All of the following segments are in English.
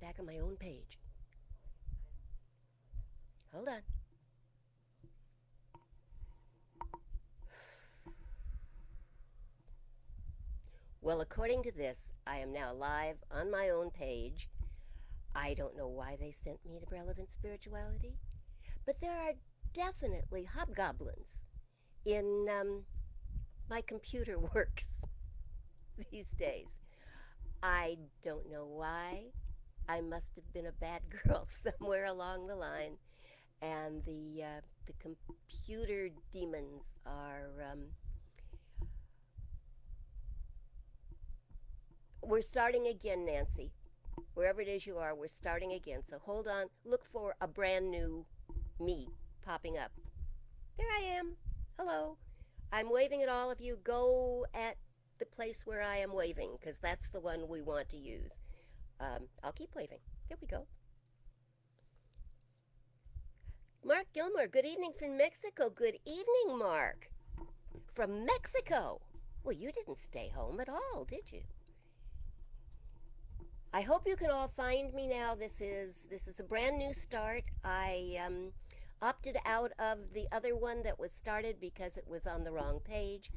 back on my own page. Hold on. Well, according to this, I am now live on my own page. I don't know why they sent me to Relevant Spirituality, but there are definitely hobgoblins in my computer works these days. I don't know why. I must have been a bad girl somewhere along the line, and the computer demons are. We're starting again, Nancy. Wherever it is you are, we're starting again. So hold on. Look for a brand new me popping up. There I am. Hello. I'm waving at all of you. Go at the place where I am waving because that's the one we want to use. I'll keep waving. There we go. Mark Gilmore, good evening from Mexico. Good evening, Mark. From Mexico. Well, you didn't stay home at all, did you? I hope you can all find me now. This is a brand new start. I opted out of the other one that was started because it was on the wrong page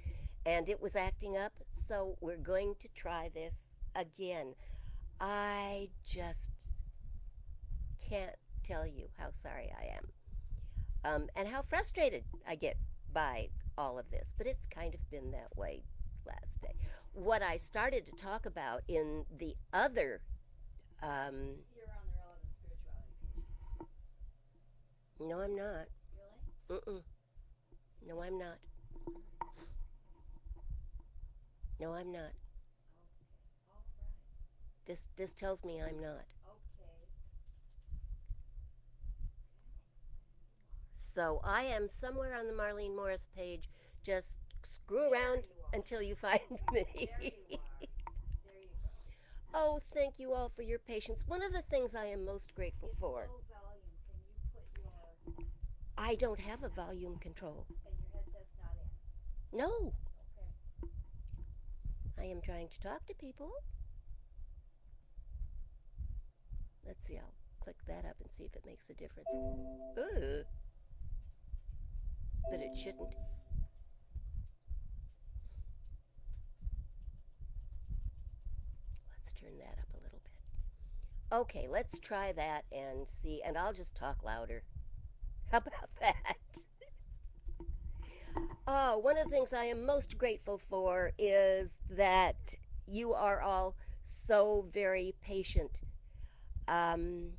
and it was acting up. So we're going to try this again. I just can't tell you how sorry I am and how frustrated I get by all of this. But it's kind of been that way last day. What I started to talk about in the other You're on the relevant spirituality page. no, I'm not. Really? Mm-mm. No, I'm not. No, I'm not. Okay. All right. This tells me I'm not. Okay. So I am somewhere on the Marlene Morris page. Just screw There around you are. until you find me. There you are. There you go. Oh, thank you all for your patience. One of the things I am most grateful It's for. low volume. Can you put your I don't have a volume control. and your headset's not in? No, Okay. I am trying to talk to people. Let's see, I'll click that up and see if it makes a difference. Ugh. But it shouldn't. Let's turn that up a little bit. Okay, let's try that and see, and I'll just talk louder. How about that? Oh, one of the things I am most grateful for is that you are all so very patient. Um,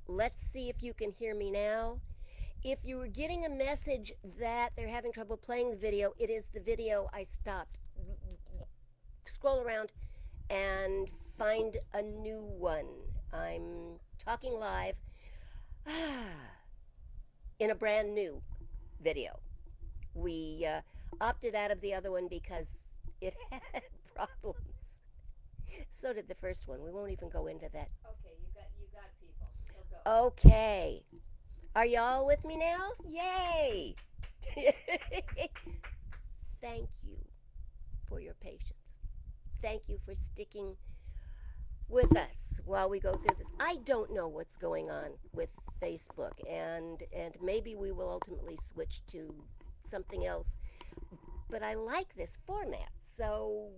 let's see if you can hear me now. If you were getting a message that they're having trouble playing the video, it is the video I stopped. Scroll around and find a new one. I'm talking live in a brand new video. We opted out of the other one because it had problems. So did the first one. We won't even go into that. Okay, you got people. So go. Okay. Are y'all with me now? Yay! Thank you for your patience. Thank you for sticking with us while we go through this. I don't know what's going on with Facebook, and maybe we will ultimately switch to something else. But I like this format, so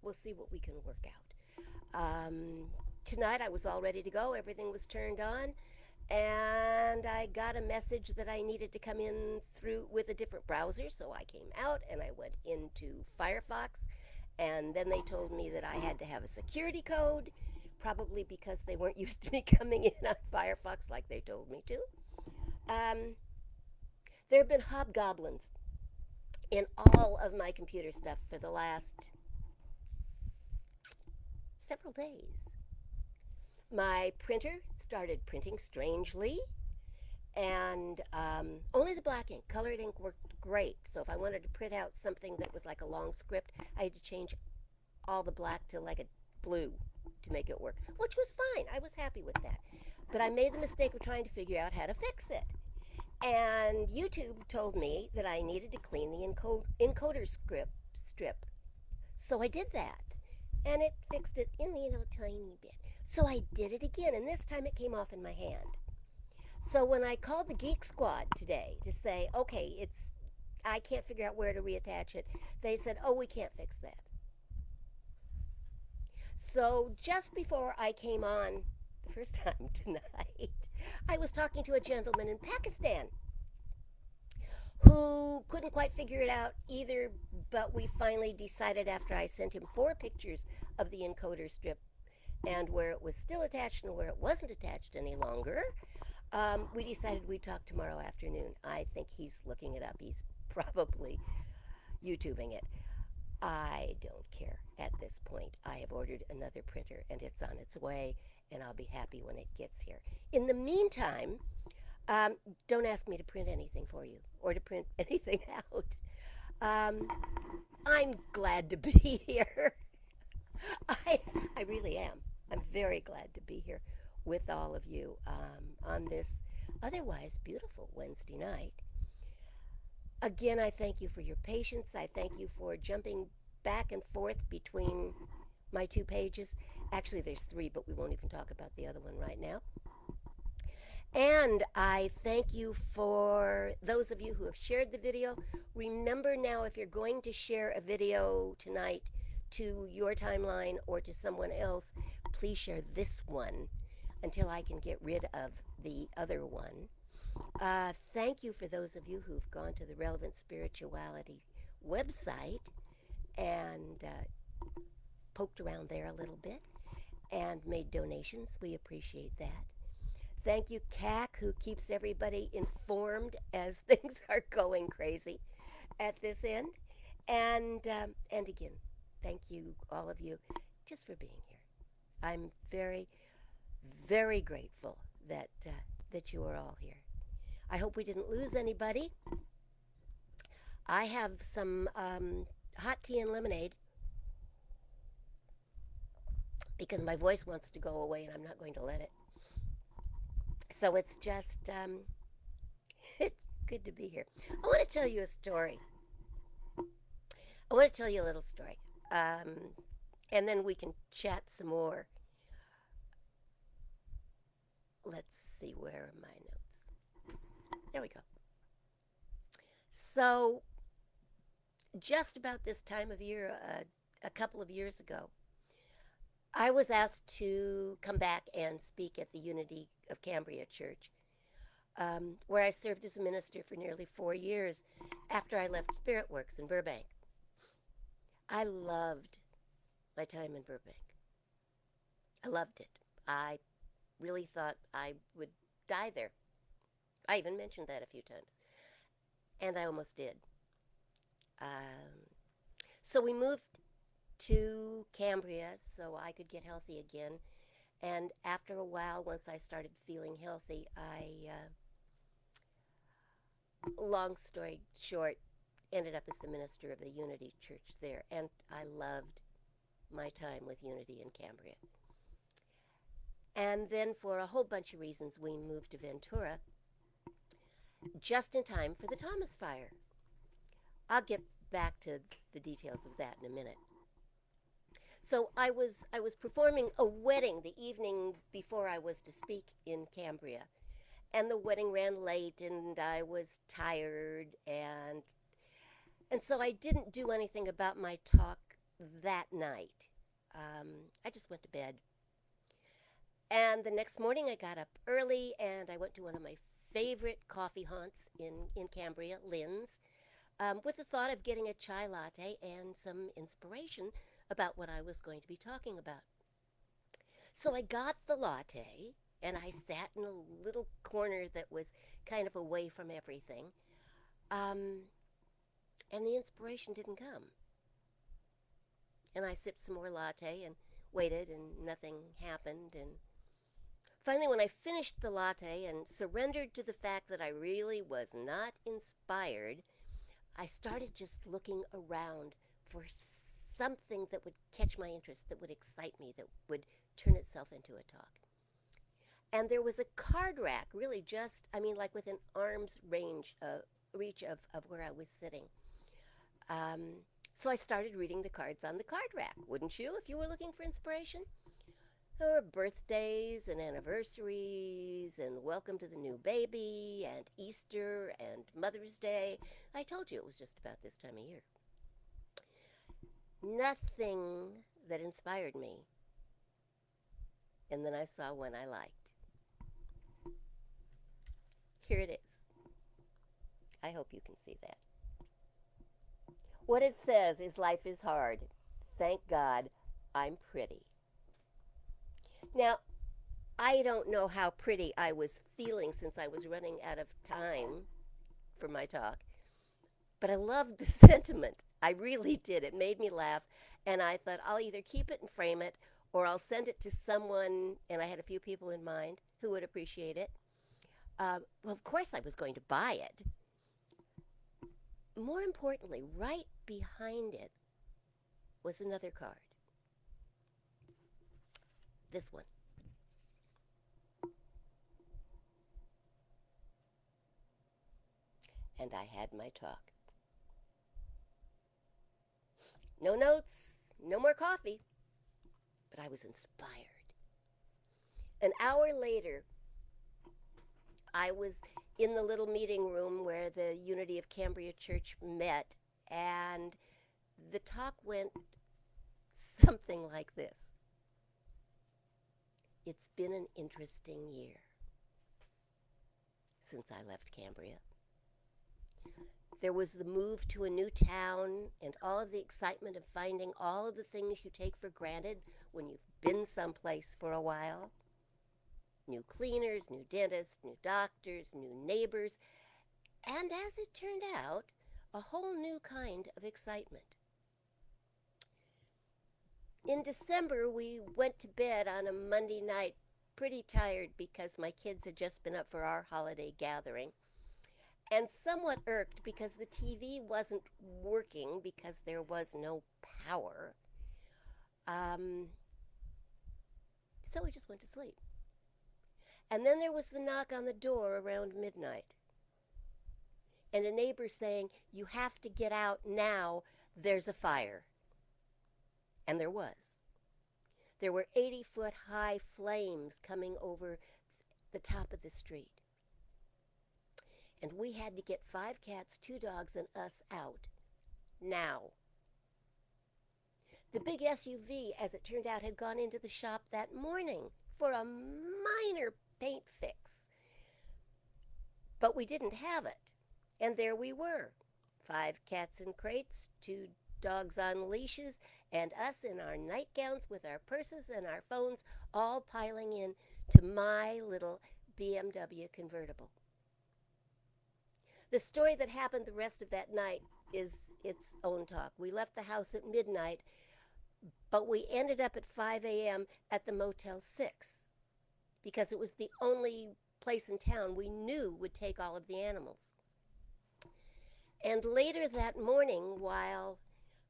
we'll see what we can work out. Tonight I was all ready to go. Everything was turned on, and I got a message that I needed to come in through with a different browser, so I came out and I went into Firefox, and then they told me that I had to have a security code, probably because they weren't used to me coming in on Firefox like they told me to. Um, there have been hobgoblins in all of my computer stuff for the last several days. My printer started printing strangely, and only the black ink. Colored ink worked great. So if I wanted to print out something that was like a long script, I had to change all the black to like a blue to make it work, which was fine. I was happy with that. But I made the mistake of trying to figure out how to fix it. And YouTube told me that I needed to clean the encoder strip. So I did that. and it fixed it in a little tiny bit. So I did it again, and this time it came off in my hand. So when I called the Geek Squad today to say, okay, I can't figure out where to reattach it, they said, oh, we can't fix that. So just before I came on the first time tonight, I was talking to a gentleman in Pakistan who couldn't quite figure it out either, but we finally decided after I sent him 4 pictures of the encoder strip and where it was still attached and where it wasn't attached any longer. We decided we'd talk tomorrow afternoon. I think he's looking it up. He's probably YouTubing it. I don't care at this point. I have ordered another printer and it's on its way, and I'll be happy when it gets here. In the meantime, um, don't ask me to print anything for you or to print anything out. Um, I'm glad to be here. I, I really am. I'm very glad to be here with all of you on this otherwise beautiful Wednesday night. Again, I thank you for your patience. I thank you for jumping back and forth between my 2 pages. Actually, there's 3, but we won't even talk about the other one right now. And I thank you for those of you who have shared the video. Remember now, if you're going to share a video tonight to your timeline or to someone else, please share this one until I can get rid of the other one. Thank you for those of you who've gone to the Relevant Spirituality website and poked around there a little bit and made donations. We appreciate that. Thank you, CAC, who keeps everybody informed as things are going crazy at this end. And again, thank you, all of you, just for being here. I'm very, very grateful that you are all here. I hope we didn't lose anybody. I have some hot tea and lemonade because my voice wants to go away and I'm not going to let it. So it's just, it's good to be here. I want to tell you a story. I want to tell you a little story. And then we can chat some more. Let's see, where are my notes? There we go. So, just about this time of year, a couple of years ago, I was asked to come back and speak at the Unity of Cambria Church, where I served as a minister for nearly 4 years after I left Spirit Works in Burbank. I loved my time in Burbank. I loved it. I really thought I would die there. I even mentioned that a few times. And I almost did. So we moved to Cambria so I could get healthy again. And after a while, once I started feeling healthy, long story short, ended up as the minister of the Unity Church there. And I loved my time with Unity in Cambria. And then for a whole bunch of reasons, we moved to Ventura just in time for the Thomas Fire. I'll get back to the details of that in a minute. So I was performing a wedding the evening before I was to speak in Cambria. And the wedding ran late and I was tired and so I didn't do anything about my talk that night. I just went to bed. And the next morning I got up early and I went to one of my favorite coffee haunts in Cambria, Lynn's, with the thought of getting a chai latte and some inspiration about what I was going to be talking about. So I got the latte and I sat in a little corner that was kind of away from everything. And the inspiration didn't come. And I sipped some more latte and waited and nothing happened. And finally, when I finished the latte and surrendered to the fact that I really was not inspired, I started just looking around for something that would catch my interest, that would excite me, that would turn itself into a talk. And there was a card rack, really just, like within arm's reach of where I was sitting. So I started reading the cards on the card rack, wouldn't you, if you were looking for inspiration? Or birthdays and anniversaries and welcome to the new baby and Easter and Mother's Day. I told you it was just about this time of year. Nothing that inspired me. And then I saw one I liked. Here it is. I hope you can see that. What it says is life is hard. Thank God I'm pretty. Now, I don't know how pretty I was feeling since I was running out of time for my talk, but I loved the sentiment. I really did. It made me laugh, and I thought I'll either keep it and frame it or I'll send it to someone, and I had a few people in mind who would appreciate it. Well, of course, I was going to buy it. More importantly, right behind it was another card. This one. And I had my talk. No notes, no more coffee, but I was inspired. An hour later, I was in the little meeting room where the Unity of Cambria Church met, and the talk went something like this. It's been an interesting year since I left Cambria. There was the move to a new town and all of the excitement of finding all of the things you take for granted when you've been someplace for a while. New cleaners, new dentists, new doctors, new neighbors, and as it turned out, a whole new kind of excitement. In December, we went to bed on a Monday night pretty tired because my kids had just been up for our holiday gathering, and somewhat irked because the TV wasn't working because there was no power. So we just went to sleep. And then there was the knock on the door around midnight, and a neighbor saying, "You have to get out now, there's a fire." And there was. There were 80-foot high flames coming over the top of the street. And we had to get 5 cats, 2 dogs, and us out. Now. The big SUV, as it turned out, had gone into the shop that morning for a minor paint fix. But we didn't have it. And there we were. 5 cats in crates, 2 dogs on leashes, and us in our nightgowns with our purses and our phones all piling in to my little BMW convertible. The story that happened the rest of that night is its own talk. We left the house at midnight, but we ended up at 5 a.m. at the Motel 6 because it was the only place in town we knew would take all of the animals. And later that morning, while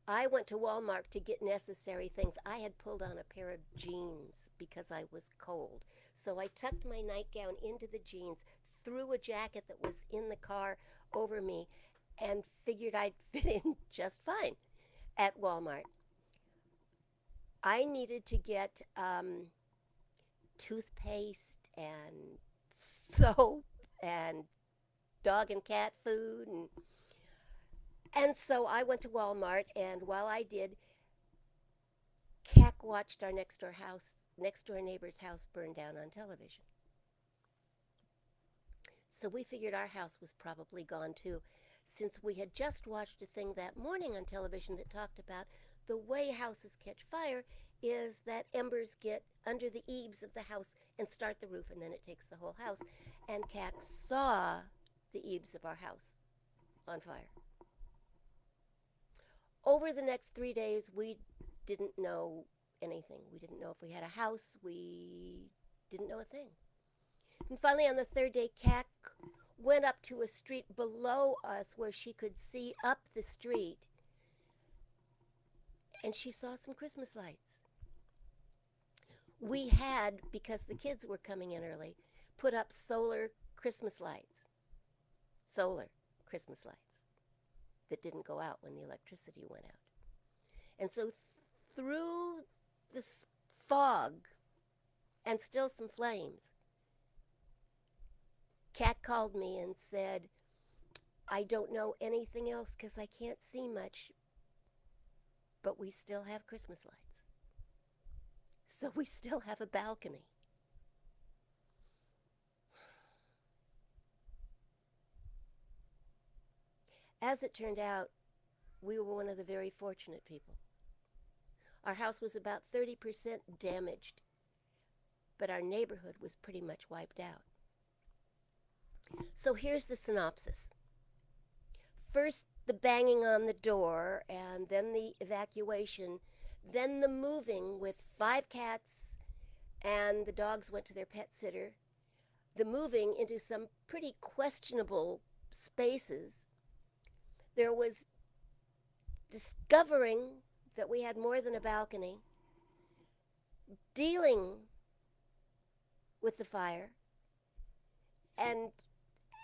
I went to Walmart to get necessary things, I had pulled on a pair of jeans because I was cold. So I tucked my nightgown into the jeans, threw a jacket that was in the car over me, and figured I'd fit in just fine at Walmart. I needed to get toothpaste and soap and dog and cat food, and so I went to Walmart, and while I did, Cac watched our next door neighbor's house burn down on television. So we figured our house was probably gone too, since we had just watched a thing that morning on television that talked about the way houses catch fire is that embers get under the eaves of the house and start the roof, and then it takes the whole house. And Cac saw the eaves of our house on fire. Over the next 3 days, we didn't know anything. We didn't know if we had a house. We didn't know a thing. And finally, on the 3rd day, Cac went up to a street below us where she could see up the street, and she saw some Christmas lights. We had, because the kids were coming in early, put up solar Christmas lights that didn't go out when the electricity went out. And so through this fog and still some flames, Kat called me and said, I don't know anything else because I can't see much, but we still have Christmas lights. So we still have a balcony. As it turned out, we were one of the very fortunate people. Our house was about 30% damaged, but our neighborhood was pretty much wiped out. So here's the synopsis. First, the banging on the door, and then the evacuation, then the moving with 5 cats, and the dogs went to their pet sitter, the moving into some pretty questionable spaces. There was discovering that we had more than a balcony, dealing with the fire, and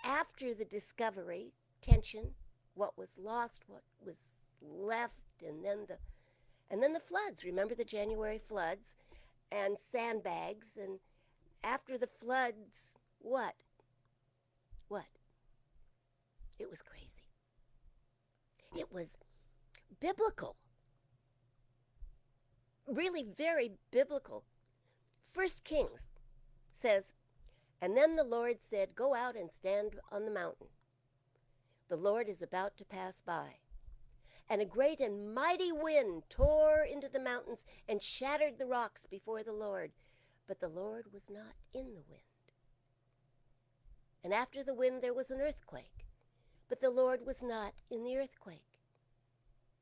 after the discovery, tension, what was lost, what was left, and then the floods. Remember the January floods and sandbags, and after the floods, what? What? It was crazy. It was biblical. Really very biblical. First Kings says, and then the Lord said, go out and stand on the mountain. The Lord is about to pass by. And a great and mighty wind tore into the mountains and shattered the rocks before the Lord. But the Lord was not in the wind. And after the wind there was an earthquake. But the Lord was not in the earthquake.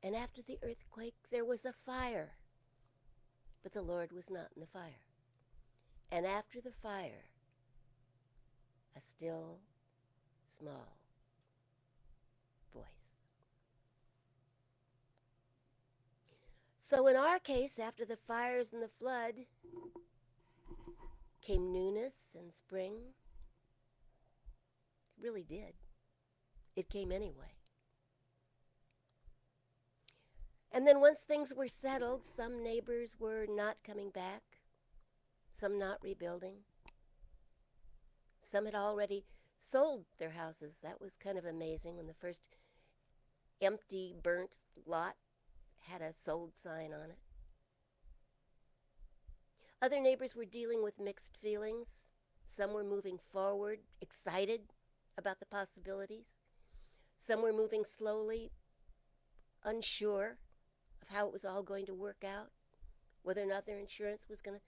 And after the earthquake there was a fire. But the Lord was not in the fire. And after the fire, a still, small voice. So in our case, after the fires and the flood, came newness and spring. It really did. It came anyway. And then once things were settled, some neighbors were not coming back, some not rebuilding. Some had already sold their houses. That was kind of amazing when the first empty, burnt lot had a sold sign on it. Other neighbors were dealing with mixed feelings. Some were moving forward, excited about the possibilities. Some were moving slowly, unsure of how it was all going to work out, whether or not their insurance was going to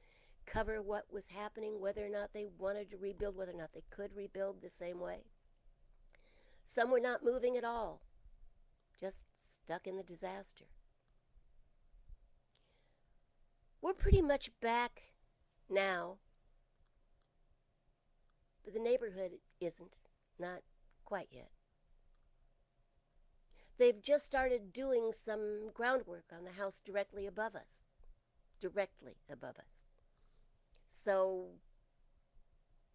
cover what was happening, whether or not they wanted to rebuild, whether or not they could rebuild the same way. Some were not moving at all, just stuck in the disaster. We're pretty much back now, but the neighborhood isn't, not quite yet. They've just started doing some groundwork on the house directly above us. So,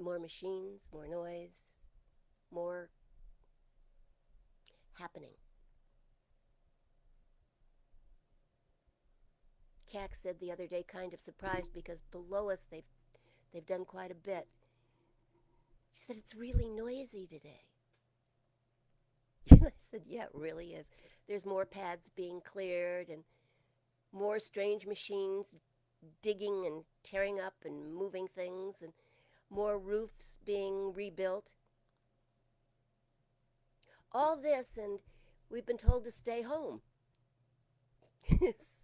more machines, more noise, more happening. Cac said the other day, kind of surprised, because below us they've done quite a bit. She said, it's really noisy today. And I said, yeah, it really is. There's more pads being cleared and more strange machines digging and tearing up and moving things, and more roofs being rebuilt. All this, and we've been told to stay home.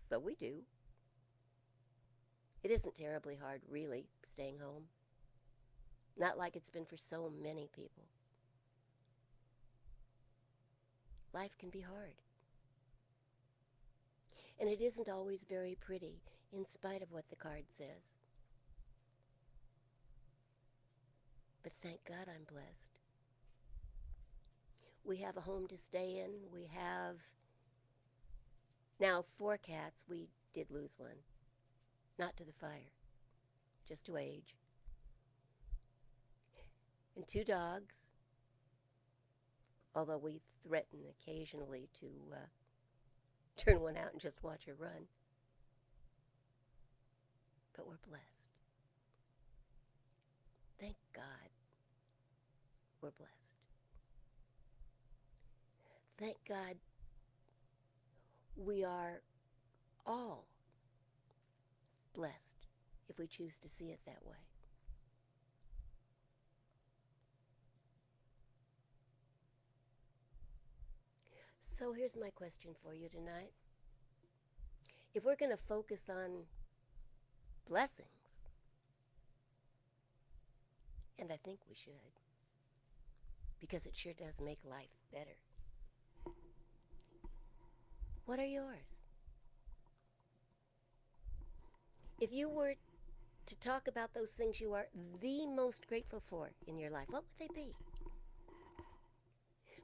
So we do. It isn't terribly hard, really, staying home. Not like it's been for so many people. Life can be hard. And it isn't always very pretty, in spite of what the card says. But thank God I'm blessed. We have a home to stay in. We have now 4 cats. We did lose one. Not to the fire, just to age. And 2 dogs, although we threaten occasionally to turn one out and just watch her run. But we're blessed. Thank God we're blessed. Thank God we are all blessed if we choose to see it that way. So here's my question for you tonight. If we're going to focus on blessings, and I think we should, because it sure does make life better, what are yours? If you were to talk about those things you are the most grateful for in your life, what would they be?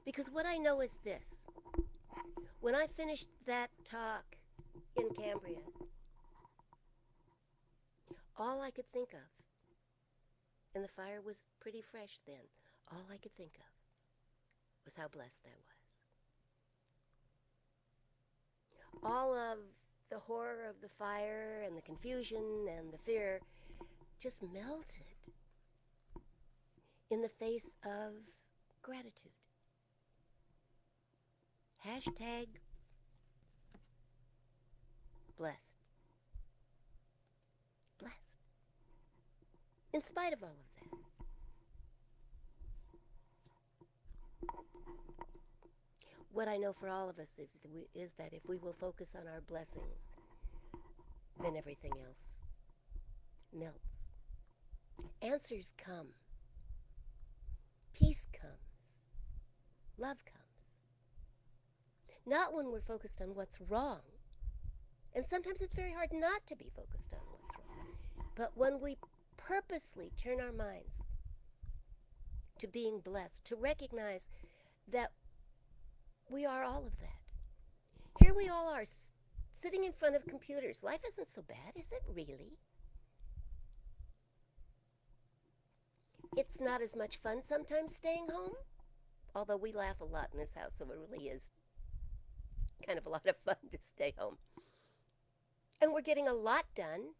Because what I know is this. When I finished that talk in Cambria, all I could think of, and the fire was pretty fresh then, all I could think of was how blessed I was. All of the horror of the fire and the confusion and the fear just melted in the face of gratitude. Hashtag blessed. Blessed. In spite of all of that. What I know for all of us is that if we will focus on our blessings, then everything else melts. Answers come. Peace comes. Love comes. Not when we're focused on what's wrong. And sometimes it's very hard not to be focused on what's wrong. But when we purposely turn our minds to being blessed, to recognize that we are all of that. Here we all are, sitting in front of computers. Life isn't so bad, is it really? It's not as much fun sometimes staying home, although we laugh a lot in this house, so it really is kind of a lot of fun to stay home. And we're getting a lot done.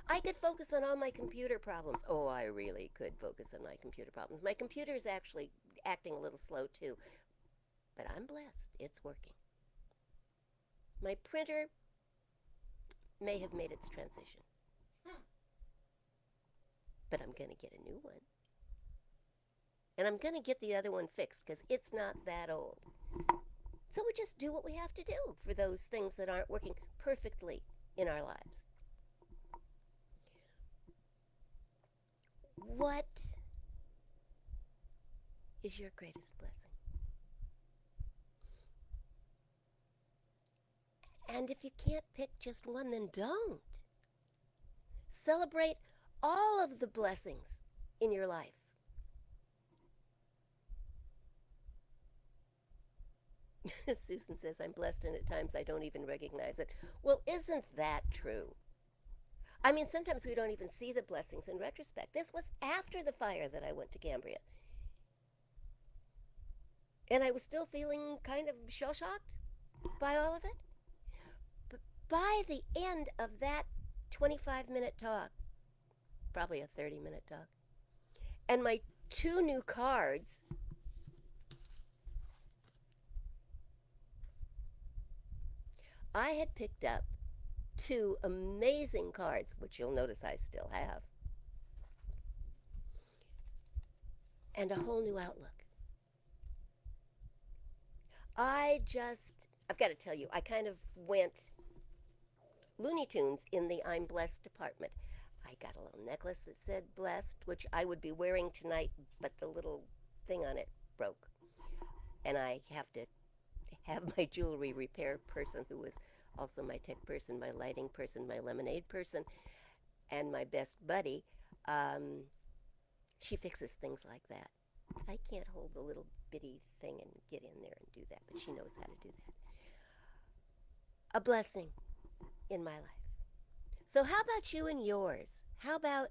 I could focus on all my computer problems. Oh, I really could focus on my computer problems. My computer is actually acting a little slow too, but I'm blessed. It's working. My printer may have made its transition, but I'm going to get a new one. And I'm going to get the other one fixed because it's not that old. So we just do what we have to do for those things that aren't working perfectly in our lives. What is your greatest blessing? And if you can't pick just one, then don't. Celebrate all of the blessings in your life. Susan says, I'm blessed and at times I don't even recognize it. Well, isn't that true? I mean, sometimes we don't even see the blessings in retrospect. This was after the fire that I went to Cambria. And I was still feeling kind of shell-shocked by all of it. But by the end of that 25-minute talk, probably a 30-minute talk, and my 2 new cards, I had picked up 2 amazing cards, which you'll notice I still have, and a whole new outlook. I've got to tell you, I kind of went Looney Tunes in the I'm blessed department. I got a little necklace that said blessed, which I would be wearing tonight, but the little thing on it broke. And I have to have my jewelry repair person, who was also my tech person, my lighting person, my lemonade person, and my best buddy. She fixes things like that. I can't hold the little bitty thing and get in there and do that, but she knows how to do that. A blessing in my life. So how about you and yours? How about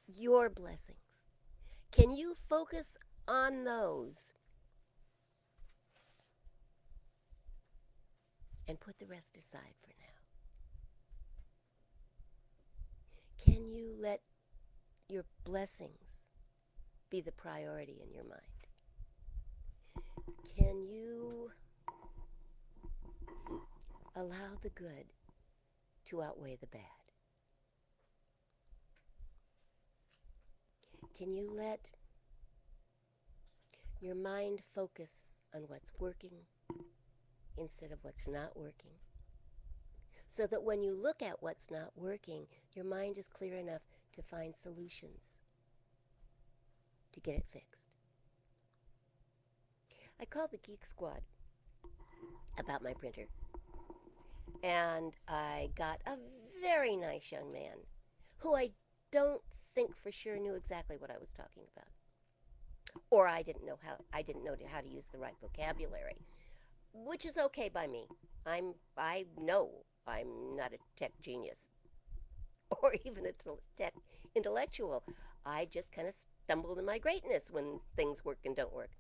your blessings? Can you focus on those and put the rest aside for now. Can you let your blessings be the priority in your mind? Can you allow the good to outweigh the bad? Can you let your mind focus on what's working instead of what's not working? So that when you look at what's not working, your mind is clear enough to find solutions to get it fixed. I called the Geek Squad about my printer, and I got a very nice young man who I don't think for sure knew exactly what I was talking about, or I didn't know how to use the right vocabulary, which is okay by me. I know I'm not a tech genius or even a tech intellectual. I just kind of stumbled in my greatness when things work and don't work.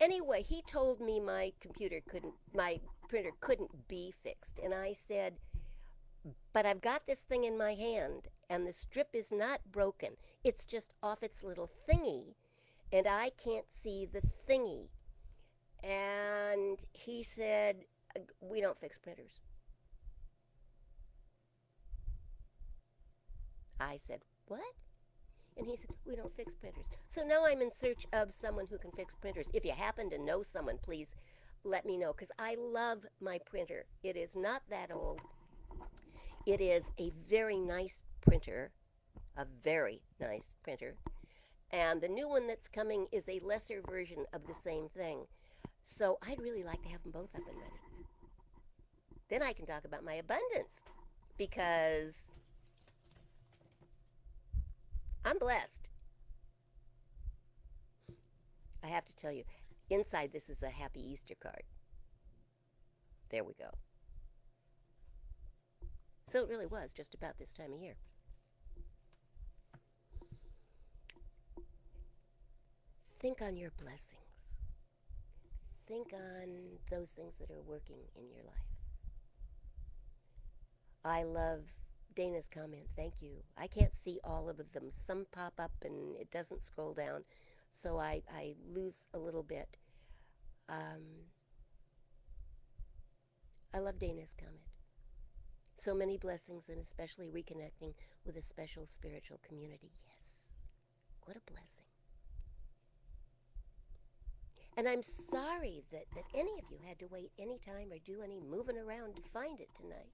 Anyway, he told me my printer couldn't be fixed, and I said, but I've got this thing in my hand, and the strip is not broken. It's just off its little thingy, and I can't see the thingy. And he said, we don't fix printers. I said, what? And he said, we don't fix printers. So now I'm in search of someone who can fix printers. If you happen to know someone, please let me know, because I love my printer. It is not that old. It is a very nice printer, a very nice printer. And the new one that's coming is a lesser version of the same thing. So I'd really like to have them both up and ready. Then I can talk about my abundance, because I'm blessed. I have to tell you, inside this is a Happy Easter card. There we go. So it really was just about this time of year. Think on your blessings. Think on those things that are working in your life. I love Dana's comment. Thank you. I can't see all of them. Some pop up and it doesn't scroll down, so I lose a little bit. I love Dana's comment. So many blessings, and especially reconnecting with a special spiritual community. Yes. What a blessing. And I'm sorry that any of you had to wait any time or do any moving around to find it tonight.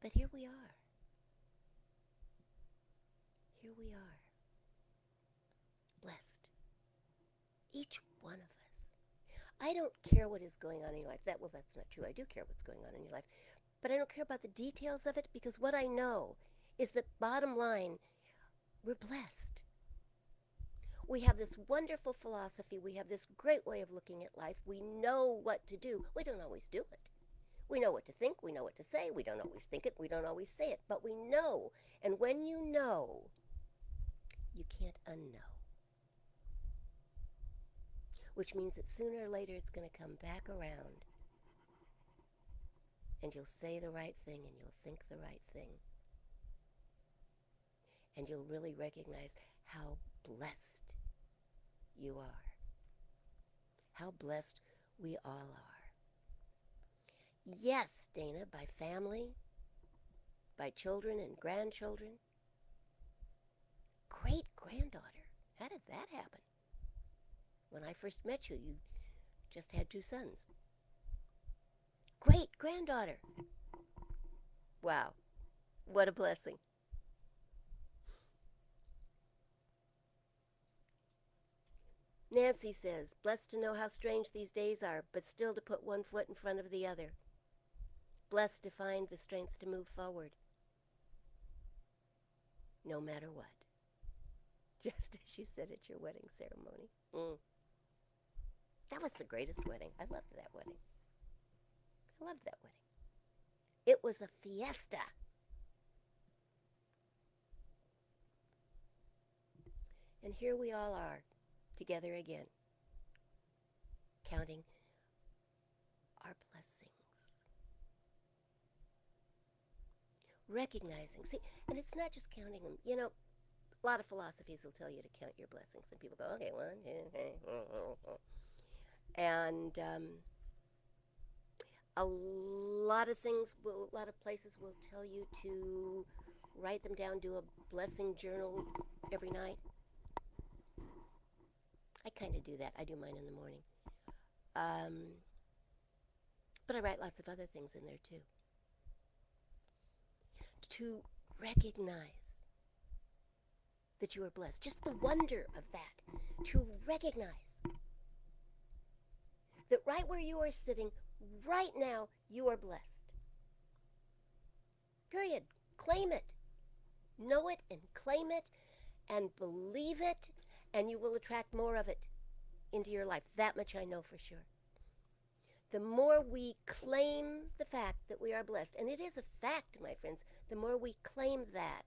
But here we are. Here we are. Blessed. Each one of us. I don't care what is going on in your life. That's not true. I do care what's going on in your life. But I don't care about the details of it, because what I know is that bottom line, we're blessed. We have this wonderful philosophy. We have this great way of looking at life. We know what to do. We don't always do it. We know what to think. We know what to say. We don't always think it. We don't always say it. But we know. And when you know, you can't unknow. Which means that sooner or later it's going to come back around. And you'll say the right thing, and you'll think the right thing. And you'll really recognize how blessed you are. How blessed we all are. Yes, Dana, by family, by children and grandchildren. Great-granddaughter. How did that happen? When I first met you, you just had 2 sons. Great-granddaughter. Wow. What a blessing. Nancy says, blessed to know how strange these days are, but still to put one foot in front of the other. Blessed to find the strength to move forward. No matter what. Just as you said at your wedding ceremony. That was the greatest wedding. I loved that wedding. I loved that wedding. It was a fiesta. And here we all are, together again, counting counting our blessings. Recognizing. See, and it's not just counting them. You know, a lot of philosophies will tell you to count your blessings, and people go, okay, one, two, three. And a lot of things will, a lot of places will tell you to write them down, do a blessing journal every night. I kind of do that. I do mine in the morning. Um, but I write lots of other things in there too. To recognize that you are blessed. Just the wonder of that. To recognize that right where you are sitting, right now, you are blessed. Period. Claim it. Know it and claim it and believe it, and you will attract more of it into your life. That much I know for sure. The more we claim the fact that we are blessed, and it is a fact, my friends, the more we claim that,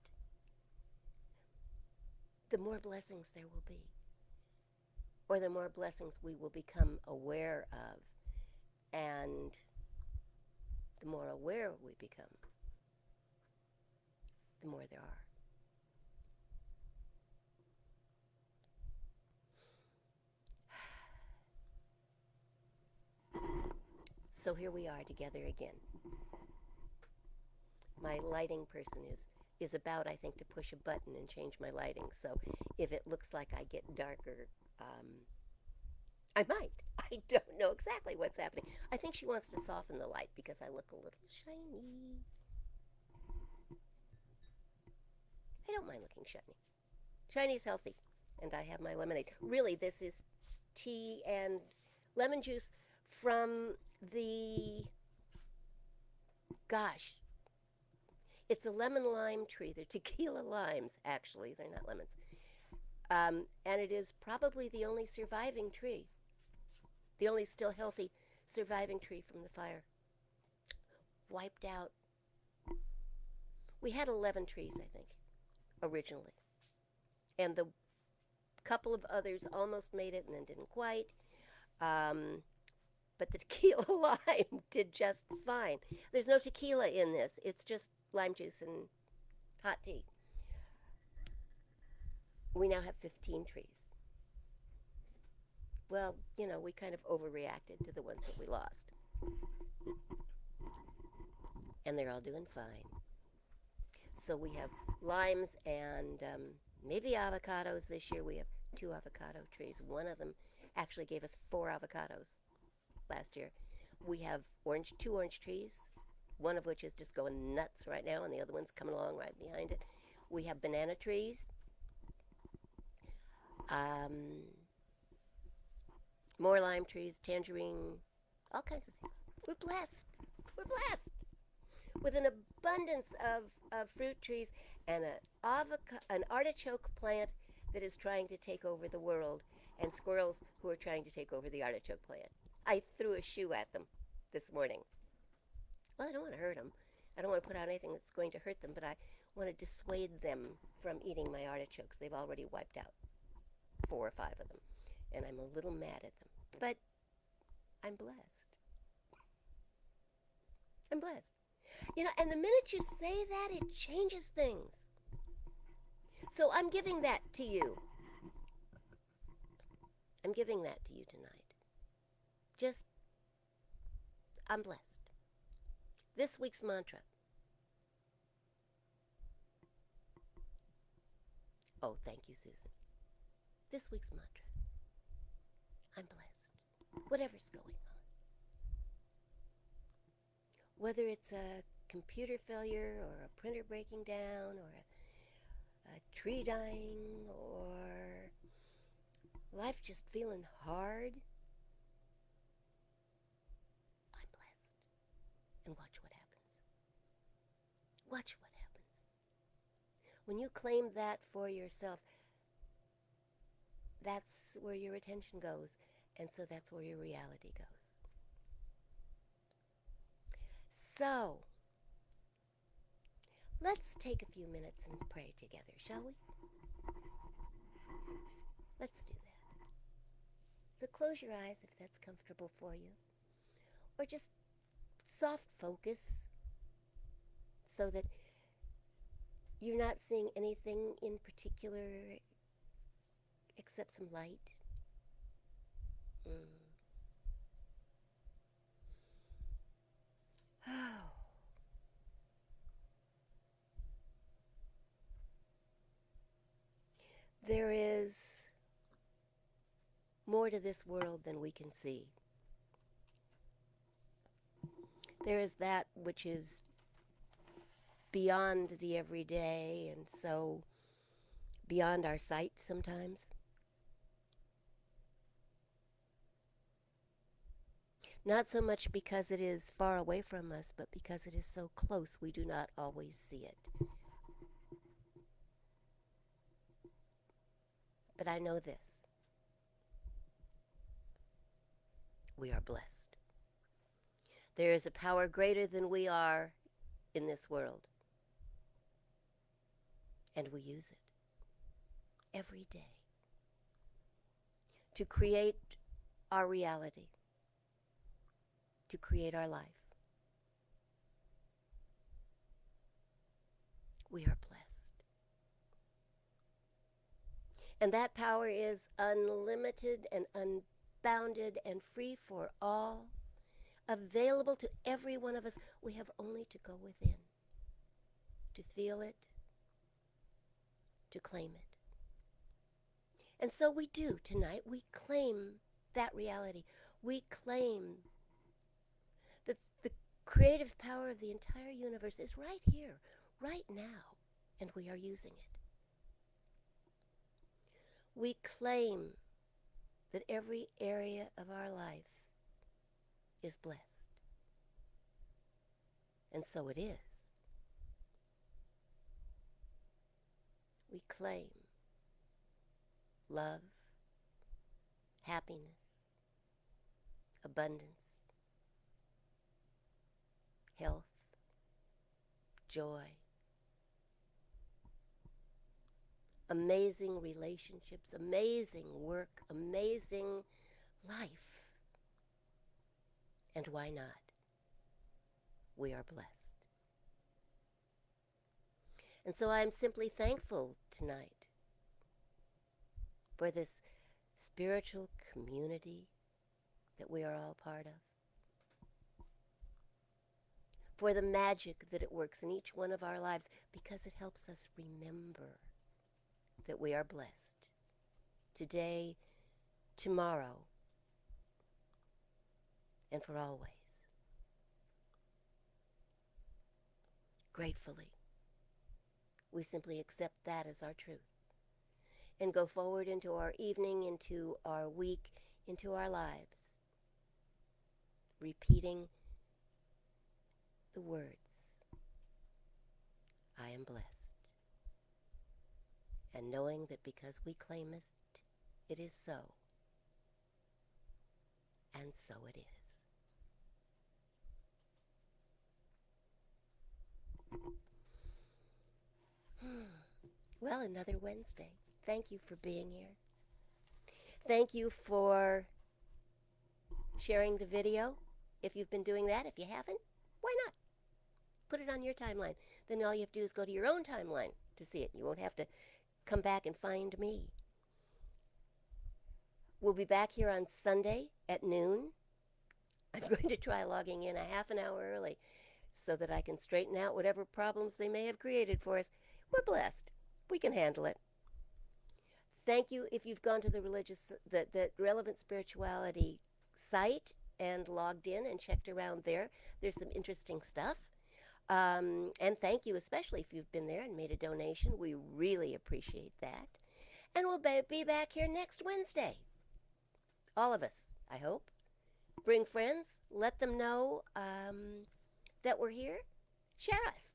the more blessings there will be. Or the more blessings we will become aware of. And the more aware we become, the more there are. So here we are together again. My lighting person is about, I think, to push a button and change my lighting. So if it looks like I get darker, I might. I don't know exactly what's happening. I think she wants to soften the light because I look a little shiny. I don't mind looking shiny. Shiny's healthy, and I have my lemonade. Really, this is tea and lemon juice from the, gosh, it's a lemon lime tree. They're tequila limes, actually. They're not lemons. And it is probably the only surviving tree, the only still healthy surviving tree from the fire. Wiped out. We had 11 trees, I think, originally. And the couple of others almost made it and then didn't quite. But the tequila lime did just fine. There's no tequila in this. It's just lime juice and hot tea. We now have 15 trees. Well, you know, we kind of overreacted to the ones that we lost. And they're all doing fine. So we have limes and maybe avocados this year. We have 2 avocado trees. One of them actually gave us 4 avocados last year. We have 2 orange trees, one of which is just going nuts right now, and the other one's coming along right behind it. We have banana trees. More lime trees, tangerine, all kinds of things. We're blessed. We're blessed with an abundance of fruit trees and an artichoke plant that is trying to take over the world, and squirrels who are trying to take over the artichoke plant. I threw a shoe at them this morning. Well, I don't want to hurt them. I don't want to put out anything that's going to hurt them, but I want to dissuade them from eating my artichokes. They've already wiped out 4 or 5 of them, and I'm a little mad at them. But I'm blessed. I'm blessed. You know, and the minute you say that, it changes things. So I'm giving that to you. I'm giving that to you tonight. Just, I'm blessed. This week's mantra. Oh, thank you, Susan. This week's mantra. I'm blessed. Whatever's going on. Whether it's a computer failure or a printer breaking down or a tree dying or life just feeling hard, I'm blessed. And watch what happens. Watch what happens. When you claim that for yourself, that's where your attention goes, and so that's where your reality goes. So, let's take a few minutes and pray together, shall we? Let's do that. So close your eyes if that's comfortable for you. Or just soft focus so that you're not seeing anything in particular except some light. Mm. Oh, there is more to this world than we can see. There is that which is beyond the everyday and so beyond our sight sometimes. Not so much because it is far away from us, but because it is so close we do not always see it. But I know this: we are blessed. There is a power greater than we are in this world, and we use it every day to create our reality, to create our life. We are blessed. And that power is unlimited and unbounded and free for all, available to every one of us. We have only to go within, to feel it, to claim it. And so we do tonight. We claim that reality. We claim that the creative power of the entire universe is right here, right now, and we are using it. We claim that every area of our life is blessed. And so it is. We claim love, happiness, abundance, health, joy, amazing relationships, amazing work, amazing life. And why not? We are blessed. And so I'm simply thankful tonight for this spiritual community that we are all part of, for the magic that it works in each one of our lives, because it helps us remember that we are blessed today, tomorrow, and for always. Gratefully, we simply accept that as our truth and go forward into our evening, into our week, into our lives, repeating the words, I am blessed, and knowing that because we claim it, it is so, and so it is. Well, another Wednesday. Thank you for being here. Thank you for sharing the video. If you've been doing that, if you haven't, why not? Put it on your timeline. Then all you have to do is go to your own timeline to see it. You won't have to come back and find me. We'll be back here on Sunday at noon. I'm going to try logging in a half an hour early so that I can straighten out whatever problems they may have created for us. We're blessed. We can handle it. Thank you if you've gone to the Relevant Spirituality site and logged in and checked around there. There's some interesting stuff. And thank you especially if you've been there and made a donation. We really appreciate that. And we'll be back here next Wednesday. All of us, I hope. Bring friends. Let them know that we're here. Share us.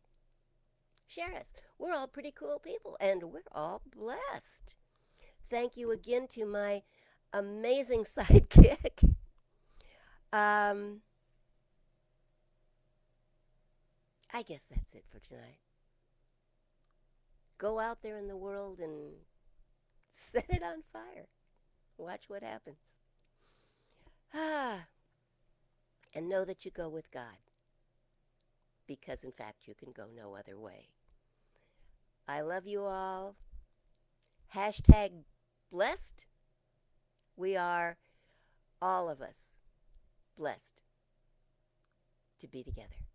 Share us. We're all pretty cool people, and we're all blessed. Thank you again to my amazing sidekick. I guess that's it for tonight. Go out there in the world and set it on fire. Watch what happens. and know that you go with God, because in fact you can go no other way. I love you all. Hashtag blessed. We are, all of us, blessed to be together.